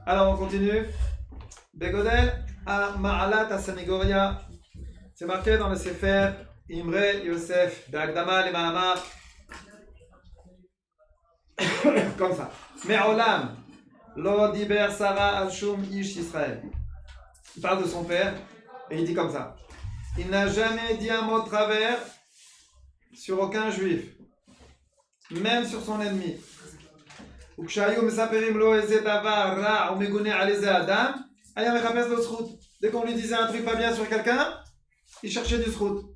Alors on continue. Begodel à Ma'alat à Sanigoria. C'est marqué dans le Sefer Imre Yosef d'Agdama le Mahamar. Comme ça. Me'olam lo diber Sarah al shum ish Israël. Il parle de son père et il dit comme ça. Il n'a jamais dit un mot de travers sur aucun juif, même sur son ennemi. Dès qu'on lui disait un truc pas bien sur quelqu'un, il cherchait du zchut.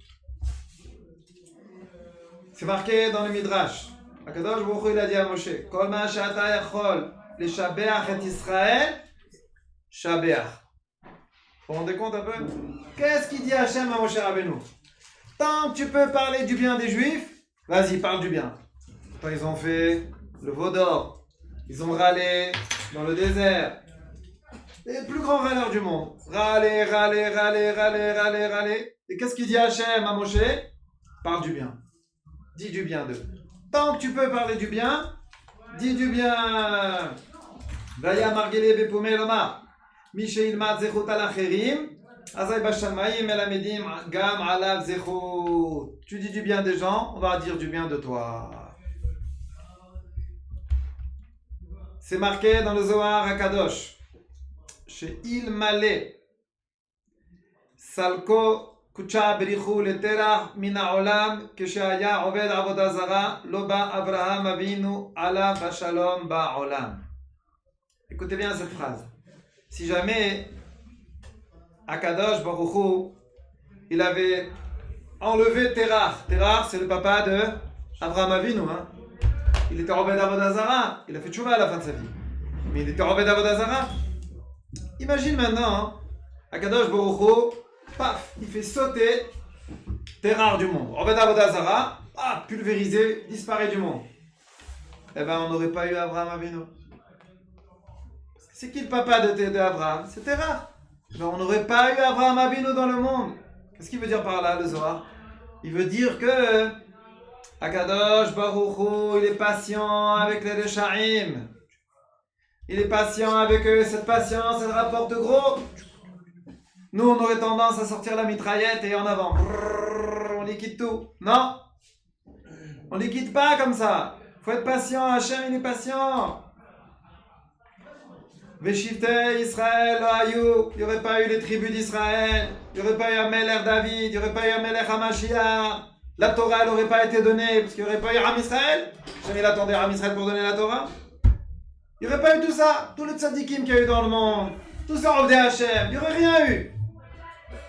C'est marqué dans le Midrash. Akadosh Baruch Hu, il a dit à Moshe, Kol ma she'ata yachol leshabeach et Israël, shabeach. Vous vous rendez compte un peu? Qu'est-ce qu'il dit Hachem à Moshe Rabbeinu? Tant que tu peux parler du bien des Juifs, vas-y, parle du bien. Quand ils ont fait le veau d'or, ils ont râlé dans le désert. Les plus grands râleurs du monde. Râler, râler, râler, râler, râler, râler. Et qu'est-ce qu'il dit Hachem à Moshe? Parle du bien. Dis du bien d'eux. Tant que tu peux parler du bien, dis du bien. Vaya margele bepoume loma. Misheilmat zechut al acherim. Azay bashamayim elamedim gam alav zechut. Tu dis du bien des gens, on va dire du bien de toi. C'est marqué dans le Zohar HaKadosh. Chez Ilmale. Salko kucha berichu leterach min ha'olam keshaya oved avodah zara lo ba Avraham avinu alav hashalom ba'olam. Écoutez bien cette phrase. Si jamais Akadosh Baruch Hu, il avait enlevé Terach. Terach, c'est le papa de Avraham Avinu. Hein? Il était Oved Avodah Zara. Il a fait tchouva à la fin de sa vie. Mais il était Oved Avodah Zara. Imagine maintenant, hein, Akadosh Baruch Hu, paf, il fait sauter Terach du monde. Oved Avodah Zara, paf, pulvérisé, disparaît du monde. Eh ben, on n'aurait pas eu Avraham Avinu. C'est qui le papa de Avraham? C'est Terach. Ben, on n'aurait pas eu Avraham Avinu dans le monde. Qu'est-ce qu'il veut dire par là, le Zohar? Il veut dire que Akadosh Baruch Hu, il est patient avec les Rechaim. Il est patient avec eux. Cette patience, elle rapporte gros. Nous, on aurait tendance à sortir la mitraillette et en avant. On liquide tout. Non. On liquide pas comme ça. Il faut être patient. Hachem, il est patient. Veshivte Israël, il n'y aurait pas eu les tribus d'Israël, il n'y aurait pas eu Amelech David, il n'y aurait pas eu Amelech Hamashiach, la Torah elle n'aurait pas été donnée parce qu'il n'y aurait pas eu Am Israël. Jamais il attendait Am Israël pour donner la Torah. Il n'y aurait pas eu tout ça, tous les tzadikim qu'il y a eu dans le monde, tout ça revenait à Hachem, il n'y aurait rien eu.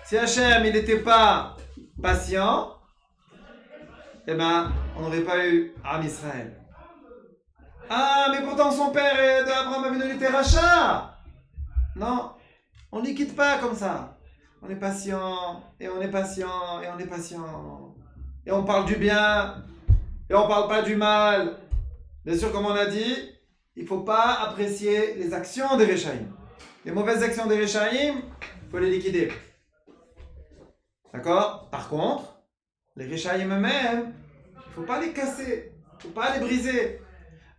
Si Hachem il n'était pas patient, eh ben on n'aurait pas eu Am Israël. Ah, mais pourtant son père d'Abraham Avinu était rachat. Non, on ne quitte pas comme ça. On est patient, et on est patient, et on est patient. Et on parle du bien, et on ne parle pas du mal. Bien sûr, comme on a dit, il ne faut pas apprécier les actions des Rechaim. Les mauvaises actions des Rechaim, il faut les liquider. D'accord? Par contre, les Rechaim eux-mêmes, il ne faut pas les casser, il ne faut pas les briser.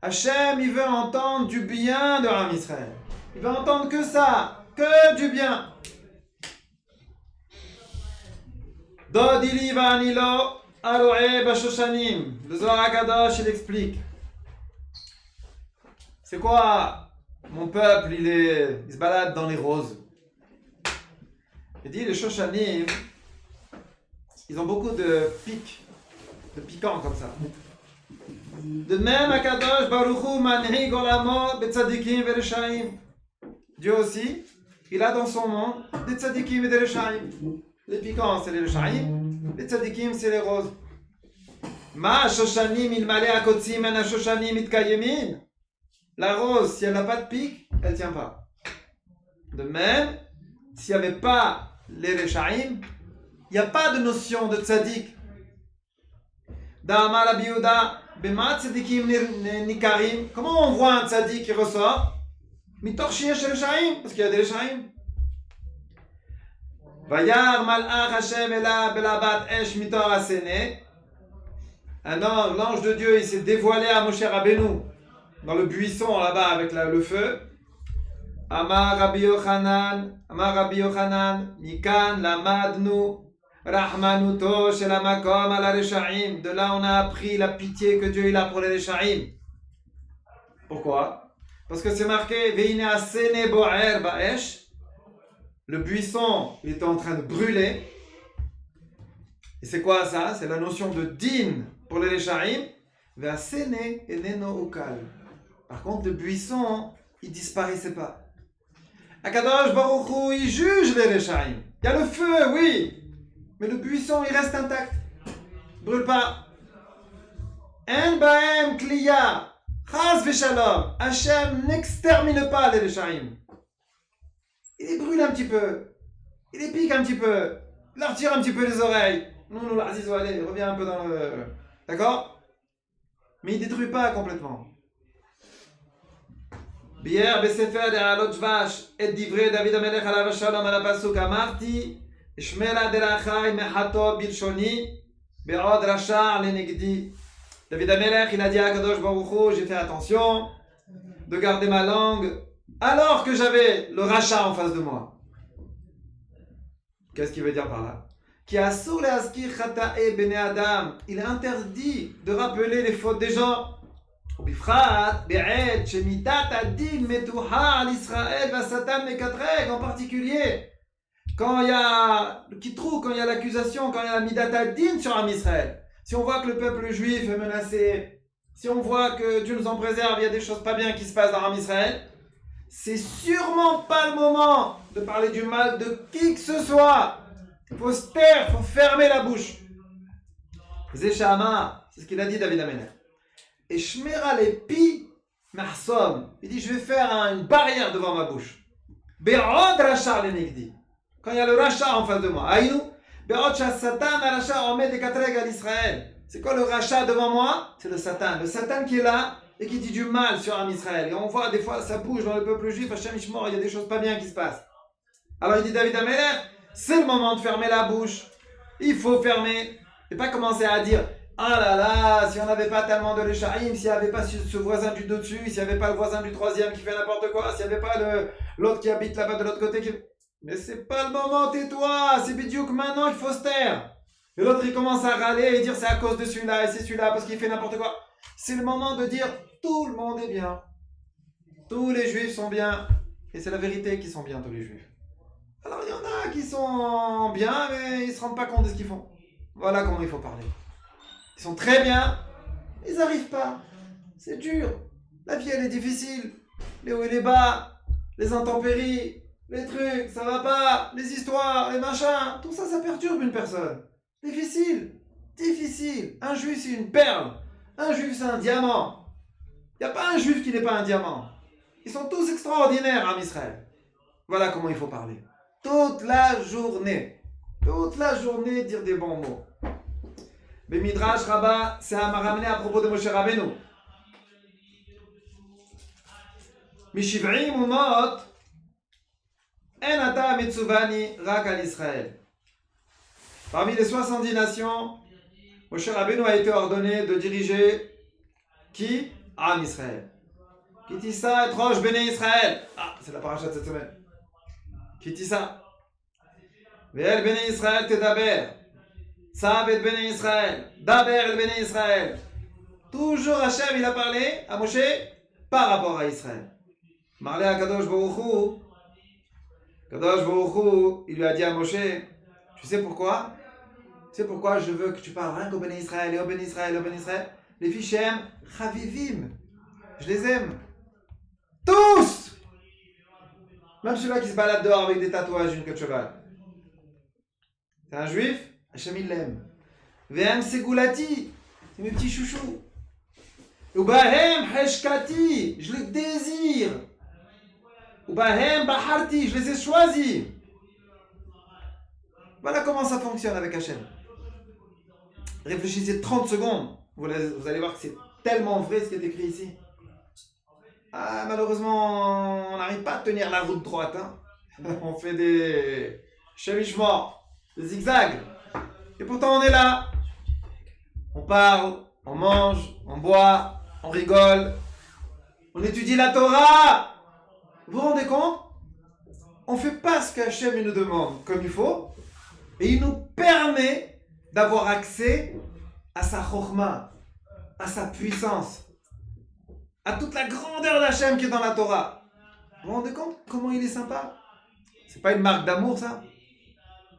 Hachem, il veut entendre du bien de Am Israël. Il veut entendre que ça, que du bien. Dodili vanilo aroe bashoshanim. Le Zohar HaKadosh, il explique. C'est quoi? Mon peuple, il se balade dans les roses. Il dit, les Shoshanim, ils ont beaucoup de pics, de piquants comme ça. De même, Akadosh Baruch Hu manhig olamo betzadikim vereshaim. Dieu aussi, il a dans son monde des tzadikim et des reshaim. Les piquants, c'est les reshaim. Les tzadikim, c'est les roses. Ma shoshanim il malé akotzim en shoshanim itkayemin. La rose, si elle n'a pas de pic, elle ne tient pas. De même, s'il n'y avait pas les reshaim, il n'y a pas de notion de tzadik. Da'amar Rabbi Yehuda. Comment on voit un tzaddik qui ressort? Parce qu'il y a des Rechaim. Vayar malach Hashem ela belabat esh mitor asene. Un ange, l'ange de Dieu, il s'est dévoilé à Moshe Rabbeinu dans le buisson là-bas avec le feu. Amar Rabbi Yochanan, Mikan lamadnu rahmanuto shel hamakom ala reshaim. De là on a appris la pitié que Dieu il a pour les reshaim. Pourquoi? Parce que c'est marqué Veine asene bo'er ba'esh. Le buisson il était en train de brûler. Et c'est quoi ça? C'est la notion de din pour les reshaim. Ve'asene eneno ukal. Par contre le buisson il disparaissait pas. Akadosh Baruch Hu, il juge les Reshaim. Il y a le feu, oui, mais le buisson, il reste intact. Brûle pas. En baem kliya, chas v'shalom. Hachem n'extermine pas les Reshaim. Il les brûle un petit peu. Il les pique un petit peu. Il leur tire un petit peu les oreilles. Non, l'Aziz, allez, reviens un peu dans le... D'accord? Mais il ne détruit pas complètement. Bière בספר דעלות דבש את דברי דוד המלך עליו השלום על הפסוק אמרתי אשמרה דרכי מחתו בלשוני בעוד רשע לנגדי. David Amelech il a dit à Kadosh Baruch Hu, j'ai fait attention de garder ma langue alors que j'avais le rachat en face de moi. Qu'est-ce qu'il veut dire par là? Qui assour le askir chatae bene adam, il est interdit de rappeler les fautes des gens. En particulier, quand il y a le kitrou, quand il y a l'accusation, quand il y a la midat ad-din sur Am Israël. Si on voit que le peuple juif est menacé, si on voit que Dieu nous en préserve, il y a des choses pas bien qui se passent dans Am Israël, c'est sûrement pas le moment de parler du mal de qui que ce soit. Il faut se taire, il faut fermer la bouche. Zéchama, c'est ce qu'il a dit David Amelech. Et Shmera les pi mahsom. Il dit je vais faire une barrière devant ma bouche. Be'od rachar le negdi. Quand il y a le rachat en face de moi. Aïnou. Be'od satan rachat omed ekatreg al Israël. C'est quoi le rachat devant moi? C'est le Satan. Le Satan qui est là et qui dit du mal sur Am Israël. Et on voit des fois ça bouge dans le peuple juif. Hachem Ishmor, il y a des choses pas bien qui se passent. Alors il dit David Amelech, c'est le moment de fermer la bouche. Il faut fermer. Et pas commencer à dire ah là là, si on n'avait pas tellement de Reshaim, s'il n'y avait pas ce voisin du dessus, s'il n'y avait pas le voisin du troisième qui fait n'importe quoi, s'il n'y avait pas l'autre qui habite là-bas de l'autre côté qui... Mais c'est pas le moment, tais-toi, c'est bidiouk maintenant, il faut se taire. Et l'autre il commence à râler et dire c'est à cause de celui-là et c'est celui-là parce qu'il fait n'importe quoi. C'est le moment de dire tout le monde est bien. Tous les juifs sont bien. Et c'est la vérité qu'ils sont bien, tous les juifs. Alors il y en a qui sont bien mais ils ne se rendent pas compte de ce qu'ils font. Voilà comment il faut parler. Ils sont très bien, ils n'arrivent pas. C'est dur. La vie, elle est difficile. Les hauts et les bas, les intempéries, les trucs, ça va pas, les histoires, les machins, tout ça, ça perturbe une personne. Difficile. Difficile. Un juif, c'est une perle. Un juif, c'est un diamant. Il n'y a pas un juif qui n'est pas un diamant. Ils sont tous extraordinaires en Israël. Voilà comment il faut parler. Toute la journée. Toute la journée, dire des bons mots. Mais Midrash Rabbah, c'est un ramené à propos de Moshe Rabbeinu. Mishiv'im umot, en ata mitzuvani rak al Israël. Parmi les 70 nations, Moshe Rabbeinu a été ordonné de diriger qui? Am Israël. Kitissa et Rosh Bnei Israël. Ah, c'est la paracha de cette semaine. Kitissa. Ve'el Bnei Israël tedaber. Tzav et Bnei Israël, Daber el Bnei Israël. Toujours Hachem il a parlé à Moshe par rapport à Israël. Marlé à Kadosh Baruch Hu. Kadosh Baruch Hu, il lui a dit à Moshe, tu sais pourquoi? Tu sais pourquoi je veux que tu parles rien qu'au Bnei Israël et au Bnei Israël et au Bnei Israël? Les filles j'aime, Chavivim. Je les aime. Tous! Même celui-là qui se balade dehors avec des tatouages, une queue de cheval. C'est un juif? Hachem il l'aime. Ve'em segulati, c'est mes petits chouchous. Ubahem heshkati, je les désire. Ubahem baharti, je les ai choisis. Voilà comment ça fonctionne avec Hachem. Réfléchissez 30 secondes. Vous allez voir que c'est tellement vrai ce qui est écrit ici. Ah, malheureusement, on n'arrive pas à tenir la route droite. Hein. On fait des chemichements, des zigzags. Et pourtant on est là. On parle, on mange, on boit, on rigole. On étudie la Torah. Vous vous rendez compte? On ne fait pas ce qu'Hachem nous demande comme il faut. Et il nous permet d'avoir accès à sa chorma, à sa puissance, à toute la grandeur d'Hachem qui est dans la Torah. Vous vous rendez compte comment il est sympa? C'est pas une marque d'amour, ça?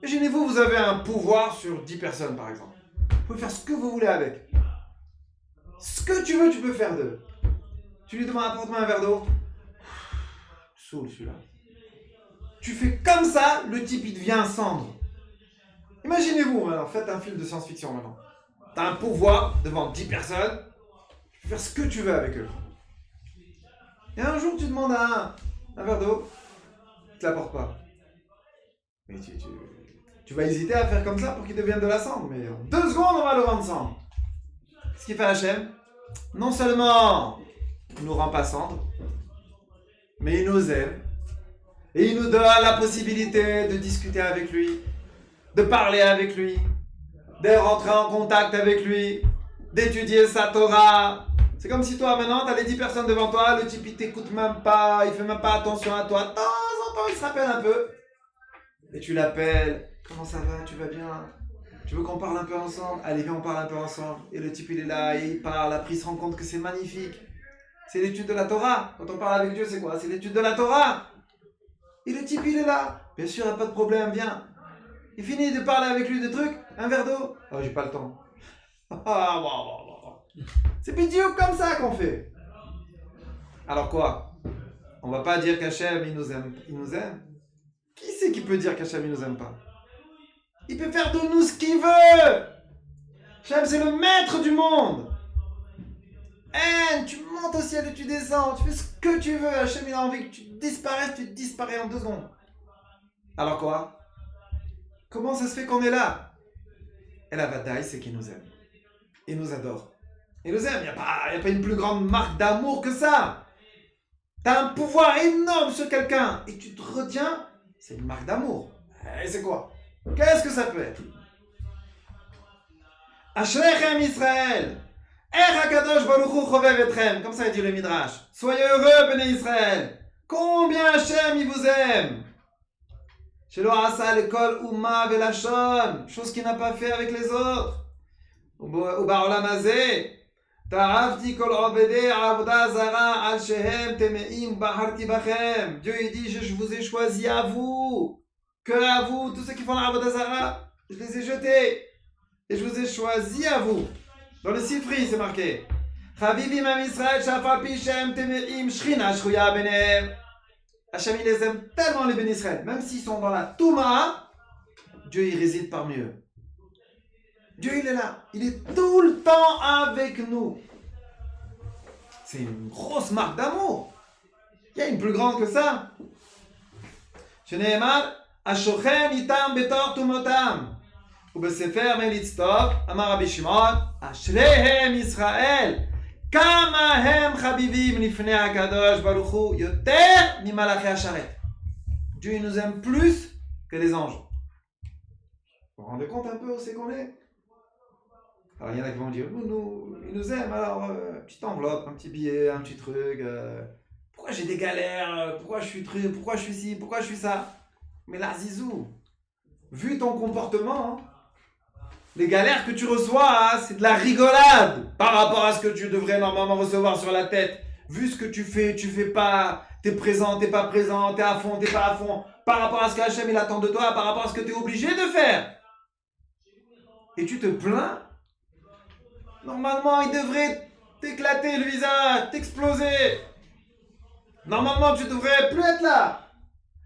Imaginez-vous, vous avez un pouvoir sur 10 personnes, par exemple. Vous pouvez faire ce que vous voulez avec. Ce que tu veux, tu peux faire d'eux. Tu lui demandes, apporte-moi un verre d'eau. Saoul, celui-là. Tu fais comme ça, le type, il devient cendre. Imaginez-vous, alors, faites un film de science-fiction maintenant. Tu as un pouvoir devant 10 personnes. Tu peux faire ce que tu veux avec eux. Et un jour, tu demandes à un verre d'eau. Il ne te l'apporte pas. Mais tu vas hésiter à faire comme ça pour qu'il devienne de la cendre. Mais en 2 secondes, on va le rendre cendre. Qu'est-ce qu'il fait Hachem? Non seulement il nous rend pas cendre, mais il nous aime. Et il nous donne la possibilité de discuter avec lui, de parler avec lui, de rentrer en contact avec lui, d'étudier sa Torah. C'est comme si toi, maintenant, tu as les 10 personnes devant toi, le type, il t'écoute même pas, il fait même pas attention à toi. De temps en temps, il se rappelle un peu. Et tu l'appelles. Comment ça va? Tu vas bien? Tu veux qu'on parle un peu ensemble? Allez, viens, on parle un peu ensemble. Et le type, il est là, et il parle. Après, il se rend compte que c'est magnifique. C'est l'étude de la Torah. Quand on parle avec Dieu, c'est quoi? C'est l'étude de la Torah. Et le type, il est là. Bien sûr, il n'y a pas de problème, viens. Il finit de parler avec lui des trucs. Un verre d'eau. Oh, j'ai pas le temps. Ah, bon. C'est bidou comme ça qu'on fait. Alors quoi? On va pas dire qu'Hachem, il nous aime. Il nous aime. Qui c'est qui peut dire qu'Hachem, il nous aime pas? Il peut faire de nous ce qu'il veut. Hachem, c'est le maître du monde. Tu montes au ciel et tu descends. Tu fais ce que tu veux. Hachem, il a envie que tu disparaisses. Tu disparais en 2 secondes. Alors quoi? Comment ça se fait qu'on est là? Et la bataille, c'est qu'il nous aime. Il nous adore. Il nous aime. Il n'y a pas une plus grande marque d'amour que ça. Tu as un pouvoir énorme sur quelqu'un et tu te retiens. C'est une marque d'amour. Et c'est quoi? Qu'est-ce que ça peut être? Ashrechem Israël. Hakadosh Baruch Hu chovev etrem. Comme ça il dit le Midrash. Soyez heureux, Béné Israël. Combien Hachem il vous aime. Shelo asa lekol umma velashon. Chose qu'il n'a pas fait avec les autres. Ubaolam hazeh. Ta'avti kol obedei avoda zara al shehem temeim baharti bachem. Dieu il dit je vous ai choisi à vous. Que à vous, tous ceux qui font la avoda zara, je les ai jetés. Et je vous ai choisi à vous. Dans le Sifri, c'est marqué. Chavivim am Israël shafal pi shem temeim shrina shruya benem. Hachem, il les aime tellement les bénis Israël. Même s'ils sont dans la Touma, Dieu, il réside parmi eux. Dieu, il est là. Il est tout le temps avec nous. C'est une grosse marque d'amour. Il y a une plus grande que ça. Sheneemar, Ashochen itam betor tumotam. ובספר מליץ טוב, אמר רבי שמעון, אשריהם ישראל, כמה הם חביבים לפני הקדוש ברוך הוא, יותר ממלאכי השרת. Dieu il nous aime plus que les anges. Vous vous rendez compte un peu où c'est qu'on est? Alors il y en a qui vont dire, il nous aime, alors petite enveloppe, un petit billet, un petit truc, pourquoi j'ai des galères, pourquoi je suis truc, pourquoi je suis ci, pourquoi je suis ça? Mais là, Zizou, vu ton comportement, les galères que tu reçois, c'est de la rigolade par rapport à ce que tu devrais normalement recevoir sur la tête. Vu ce que tu fais pas, t'es présent, t'es pas présent, t'es à fond, t'es pas à fond, par rapport à ce qu'Hachem il attend de toi, par rapport à ce que t'es obligé de faire. Et tu te plains. Normalement, il devrait t'éclater le visage, t'exploser. Normalement, tu devrais plus être là.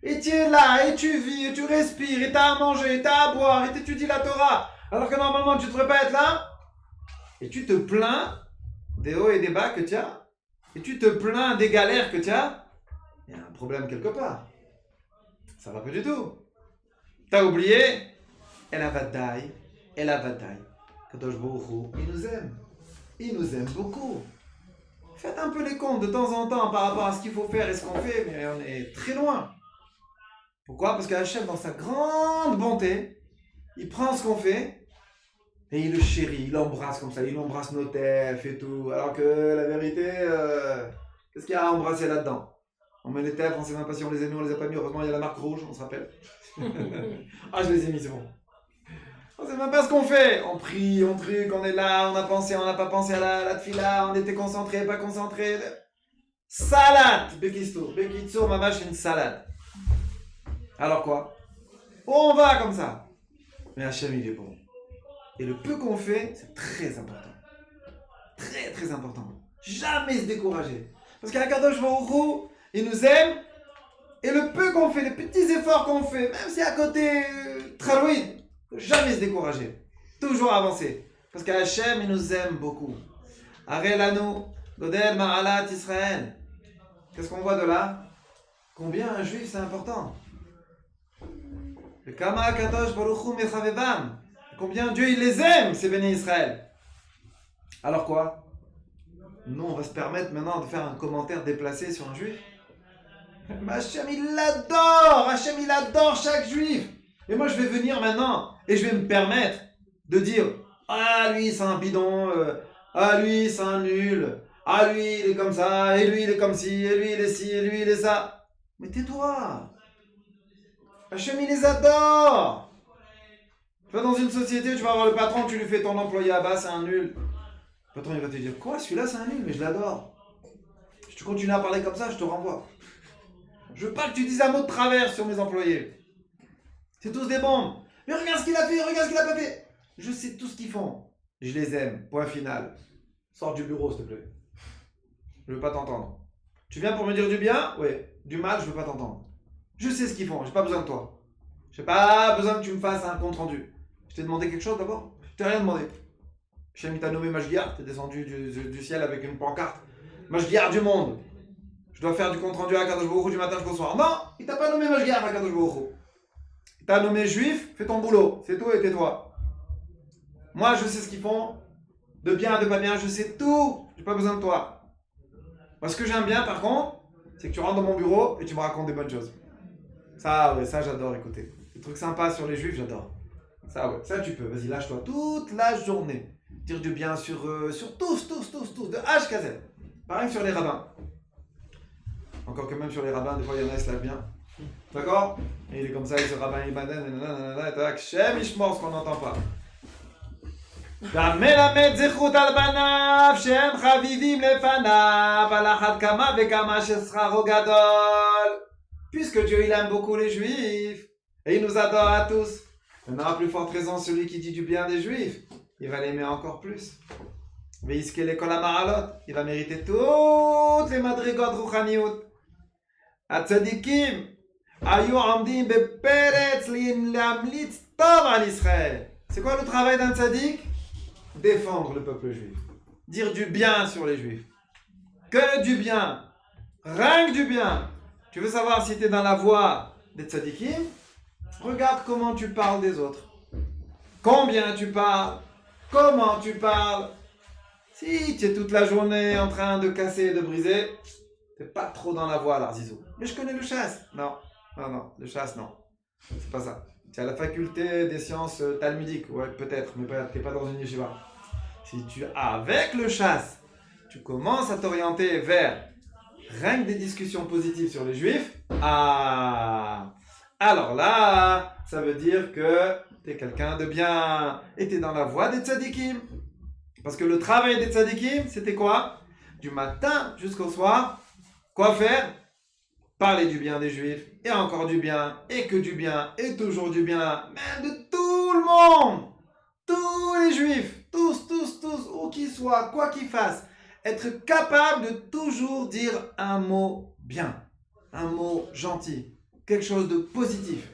Et tu es là, et tu vis, et tu respires, et t'as à manger, et t'as à boire, et t'étudies la Torah. Alors que normalement, tu ne devrais pas être là. Et tu te plains des hauts et des bas que tu as. Et tu te plains des galères que tu as. Il y a un problème quelque part. Ça va pas du tout. T'as oublié. Elle a bataille. Kadosh Baruch Hu, il nous aime. Il nous aime beaucoup. Faites un peu les comptes de temps en temps par rapport à ce qu'il faut faire et ce qu'on fait. Mais on est très loin. Pourquoi? Parce que Hachem, dans sa grande bonté, il prend ce qu'on fait et il le chérit, il l'embrasse comme ça, il embrasse nos têtes et tout. Alors que la vérité, Qu'est-ce qu'il y a à embrasser là-dedans? On met les tèvres, on ne sait même pas si on les a mis, on les a pas mis. Heureusement, il y a la marque rouge, on se rappelle. Ah, je les ai mis, c'est bon. On ne sait même pas ce qu'on fait. On prie, on truc, on est là, on a pensé, on n'a pas pensé à la tfila, on était concentré, pas concentré. Salade, Bekitsour, maman, c'est une salade. Alors quoi? On va comme ça. Mais Hachem, il est bon. Et le peu qu'on fait, c'est très important. Très, très important. Jamais se décourager. Parce qu'Akadosh Baruch Hu, il nous aime. Et le peu qu'on fait, les petits efforts qu'on fait, même si à côté, Tralouid, jamais se décourager. Toujours avancer. Parce qu'Hachem, il nous aime beaucoup. Arelanu, Godel Ma'alat Israël. Qu'est-ce qu'on voit de là? Combien un juif c'est important. Le Kama Akadosh Baruch Hu Mechavevam. Combien Dieu il les aime, ces bénis Israël. Alors quoi? Nous on va se permettre maintenant de faire un commentaire déplacé sur un juif. Mais Hachem il l'adore. Hachem il adore chaque juif. Et moi je vais venir maintenant et je vais me permettre de dire ah lui c'est un bidon, ah lui c'est un nul, ah lui il est comme ça, et lui il est comme ci, et lui il est ci, et lui il est ça. Mais tais-toi. Hachem il les adore. Tu vas dans une société, tu vas voir le patron, tu lui fais ton employé à bas, c'est un nul. Le patron il va te dire quoi, celui-là c'est un nul, mais je l'adore. Si tu continues à parler comme ça, je te renvoie. Je veux pas que tu dises un mot de travers sur mes employés. C'est tous des bombes. Mais regarde ce qu'il a fait, regarde ce qu'il a pas fait. Je sais tout ce qu'ils font. Je les aime. Point final. Sors du bureau, s'il te plaît. Je veux pas t'entendre. Tu viens pour me dire du bien? Oui. Du mal, je veux pas t'entendre. Je sais ce qu'ils font, j'ai pas besoin de toi. J'ai pas besoin que tu me fasses un compte rendu. Je t'ai demandé quelque chose d'abord? Je t'ai rien demandé. Hachem t'a nommé Mashgiach, t'es descendu du ciel avec une pancarte. Mashgiach du monde. Je dois faire du compte rendu à Kadosh Baruch Hu du matin jusqu'au soir. Non, il t'a pas nommé Mashgiach à Kadosh Baruch Hu. Il t'a nommé juif, fais ton boulot. C'est tout et tais-toi. Moi, je sais ce qu'ils font. De bien, de pas bien, je sais tout. J'ai pas besoin de toi. Moi, ce que j'aime bien, par contre, c'est que tu rentres dans mon bureau et tu me racontes des bonnes choses. Ça, ouais, ça, j'adore écouter. Les trucs sympas sur les juifs, j'adore. Ça, ouais, ça, tu peux. Vas-y, lâche-toi toute la journée. Dire du bien sur tous, de H à Z. Pareil sur les rabbins. Encore que même sur les rabbins, des fois, il y en a qui se lavent bien. D'accord? Et il est comme ça, il se rabbin, il baden, et tac, Shem, il ce qu'on n'entend pas. והמלמד זכות על בניו שהם חביבים לפניו על אחת כמה וכמה ששכרו גדול. Puisque Dieu il aime beaucoup les juifs et il nous adore à tous, maintenant à plus forte raison celui qui dit du bien des juifs, il va l'aimer encore plus. ויזכה לכל המעלות, il va mériter toutes les madrigot rouchaniout. הצדיקים היו עומדים בפרץ להמליץ טוב על ישראל. C'est quoi le travail d'un tzaddik? Défendre le peuple juif. Dire du bien sur les juifs. Que du bien. Rien que du bien. Tu veux savoir si tu es dans la voie des tzadikim? Regarde comment tu parles des autres. Combien tu parles? Comment tu parles? Si tu es toute la journée en train de casser et de briser, tu n'es pas trop dans la voie, l'Arzizou. Mais je connais le chasse. Non, le chasse, non. C'est pas ça. Tu as la faculté des sciences talmudiques, ouais, peut-être, mais tu n'es pas dans une yeshiva. Si tu, avec le chasse, tu commences à t'orienter vers rien que des discussions positives sur les juifs, alors là, ça veut dire que tu es quelqu'un de bien et tu es dans la voie des tzadikim. Parce que le travail des tzadikim, c'était quoi? Du matin jusqu'au soir, quoi faire? Parler du bien des juifs, et encore du bien, et que du bien, et toujours du bien, même de tout le monde. Tous les juifs, tous, où qu'ils soient, quoi qu'ils fassent, être capable de toujours dire un mot bien, un mot gentil, quelque chose de positif.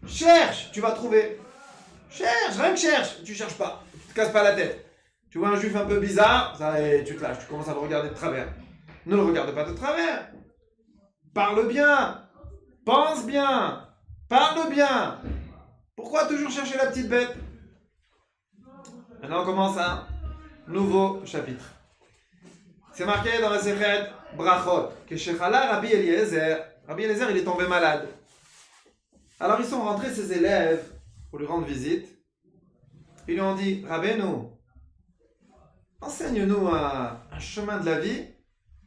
Cherche, tu vas trouver. Cherche, rien que cherche, tu cherches pas, tu te casses pas la tête. Tu vois un juif un peu bizarre, ça, et tu te lâches, tu commences à le regarder de travers. Ne le regarde pas de travers. Parle bien, pense bien, parle bien. Pourquoi toujours chercher la petite bête? Maintenant on commence un nouveau chapitre. C'est marqué dans la Sechet Brachot que Shechala Rabbi Eliezer, il est tombé malade. Alors ils sont rentrés ses élèves pour lui rendre visite. Ils lui ont dit, Rabbeinu, enseigne-nous un chemin de la vie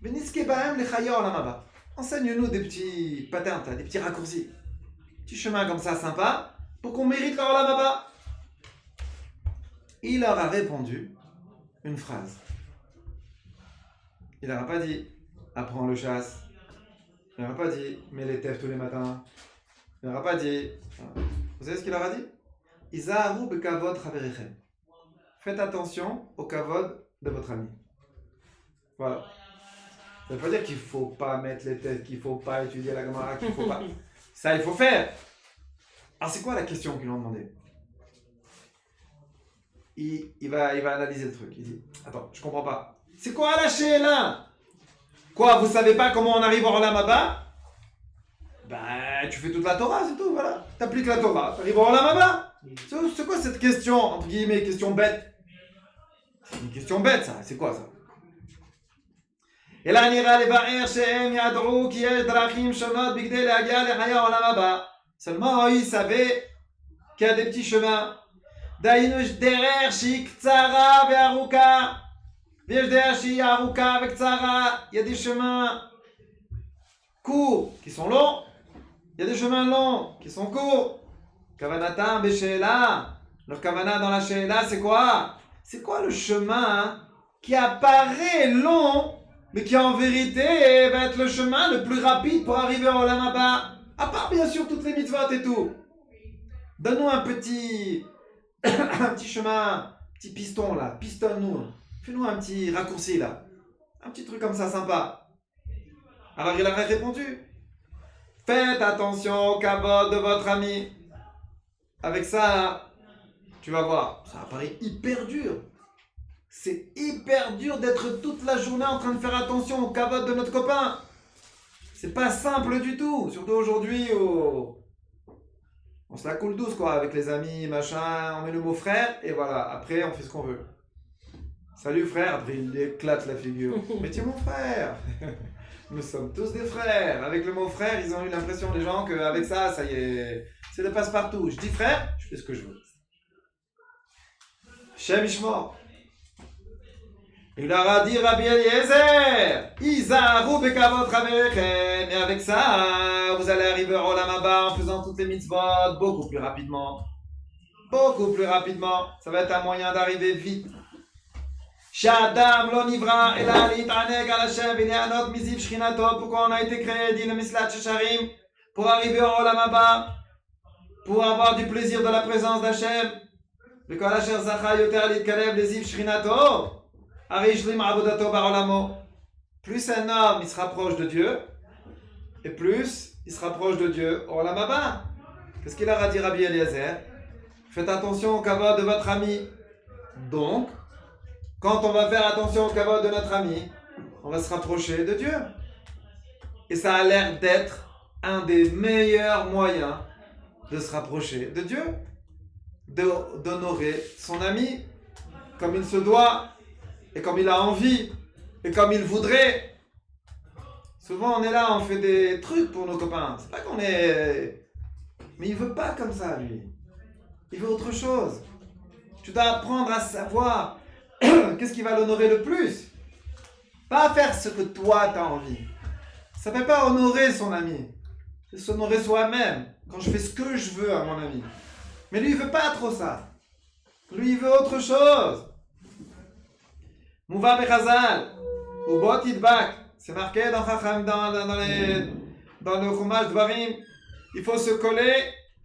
Veniske bahem lechaya olam haba. Enseigne-nous des petits patterns, des petits raccourcis. Petit chemin comme ça, sympa, pour qu'on mérite la olam haba. Il leur a répondu une phrase. Il leur a pas dit apprends le chasse. Il leur a pas dit mets les tefs tous les matins. Il leur a pas dit. Vous savez ce qu'il leur a dit? Izaharu bekavod chaverichem. Faites attention au kavod de votre ami. Voilà. Ça veut pas dire qu'il faut pas mettre les tefs, qu'il faut pas étudier la Gemara, qu'il faut pas. Ça, il faut faire. Alors, c'est quoi la question qu'ils lui ont demandé? Il va analyser le truc. Il dit attends, je comprends pas. C'est quoi la she'ela? Quoi, vous savez pas comment on arrive au Olam Haba? Ben, tu fais toute la Torah, c'est tout, voilà. T'appliques la Torah, t'arrives au Olam Haba. C'est quoi cette question, entre guillemets, question bête? C'est une question bête, ça. C'est quoi, ça? Et là, nira levaer she'em yad'u ki yesh drachim shonot bigdei lehagia lechaya olam haba. Seulement, il savait qu'il y a des petits chemins. Dainu derer shi ktsara ve'aruka. Ve'yesh derer shi aruka ve'ktsara. Il y a des chemins courts qui sont longs. Il y a des chemins longs qui sont courts. Kavanatam be'she'ela. Leur kavana dans la she'ela, c'est quoi? C'est quoi le chemin qui apparaît long, mais qui en vérité va être le chemin le plus rapide pour arriver au Olam Haba? À part bien sûr toutes les mitzvot et tout. Donne-nous un petit chemin, petit piston là, pistonne-nous. Fais-nous un petit raccourci là. Un petit truc comme ça sympa. Alors il aurait répondu. Faites attention au kavod de votre ami. Avec ça, tu vas voir, ça apparaît hyper dur. C'est hyper dur d'être toute la journée en train de faire attention au kavod de notre copain. C'est pas simple du tout. Surtout aujourd'hui, on se la coule douce quoi, avec les amis, machin. On met le mot frère et voilà. Après, on fait ce qu'on veut. Salut frère. Après, il éclate la figure. Mais tu es mon frère. Nous sommes tous des frères. Avec le mot frère, ils ont eu l'impression, les gens, qu'avec ça, ça y est, c'est le passe-partout. Je dis frère, je fais ce que je veux. Shem Ishmor. Il leur a dit Rabbi Eliezer, Izaharu bekavod chaverechem. Et avec ça, vous allez arriver au Olam Haba en faisant toutes les mitzvot beaucoup plus rapidement. Beaucoup plus rapidement. Ça va être un moyen d'arriver vite. Shadam lo nivra ela litaneg al Hashem v'lianot miziv shchinato. Pourquoi on a été créé, dit le Mislat Shesharim, pour arriver au Olam Haba, pour avoir du plaisir de la présence d'Hashem. V'kol asher zacha yoter litkarev leziv shchinato. Plus un homme il se rapproche de Dieu, et plus il se rapproche de Dieu au Olam Haba. Qu'est-ce qu'il leur a dit Rabbi Eliezer? Faites attention au kavod de votre ami. Donc, quand on va faire attention au kavod de notre ami, on va se rapprocher de Dieu. Et ça a l'air d'être un des meilleurs moyens de se rapprocher de Dieu, d'honorer son ami comme il se doit. Et comme il a envie, et comme il voudrait. Souvent on est là, on fait des trucs pour nos copains. C'est pas qu'on est... Mais il veut pas comme ça, lui. Il veut autre chose. Tu dois apprendre à savoir qu'est-ce qui va l'honorer le plus. Pas faire ce que toi t'as envie. Ça ne fait pas honorer son ami. C'est s'honorer soi-même. Quand je fais ce que je veux à mon ami. Mais lui, il veut pas trop ça. Lui, il veut autre chose. Mouva Bechazal, ou Bot Yidbak, c'est marqué dans le Chumash Dvarim, il faut se coller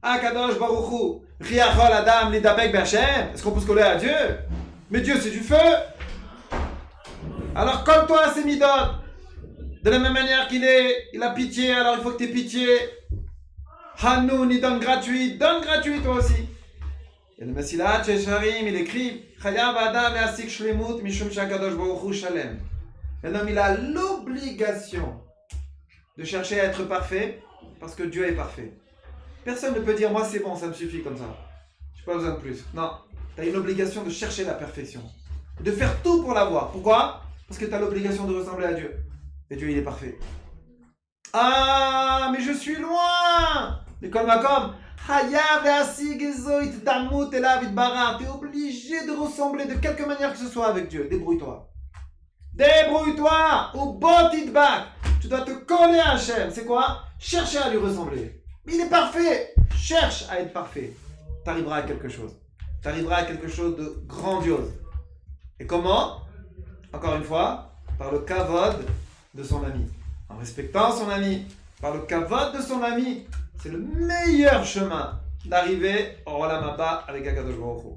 à Kadosh Baruch Hu. Riachol Adam Lidabek B'Hashem. Est-ce qu'on peut se coller à Dieu? Mais Dieu c'est du feu. Alors colle-toi à ses midotes. De la même manière qu'il a pitié, alors il faut que tu aies pitié. Hanoun, il donne gratuit toi aussi. Et le Mesilat Shesharim, il écrit Chayav Adam le'asik shlemut mishum shakadosh baruch hu shalem. Un homme, il a l'obligation de chercher à être parfait parce que Dieu est parfait. Personne ne peut dire moi c'est bon, ça me suffit comme ça. Je n'ai pas besoin de plus. Non, tu as une obligation de chercher la perfection. De faire tout pour l'avoir. Pourquoi? Parce que tu as l'obligation de ressembler à Dieu. Et Dieu, il est parfait. Ah, mais je suis loin. L'école Makom. T'es obligé de ressembler de quelque manière que ce soit avec Dieu. Débrouille-toi. Débrouille-toi ou botitbak. Tu dois te coller à Hachem. C'est quoi? Chercher à lui ressembler. Mais il est parfait. Cherche à être parfait. T'arriveras à quelque chose. T'arriveras à quelque chose de grandiose. Et comment? Encore une fois, par le kavod de son ami. En respectant son ami. Par le kavod de son ami. C'est le meilleur chemin d'arriver au Olam Haba avec Akadosh Baruch Hu.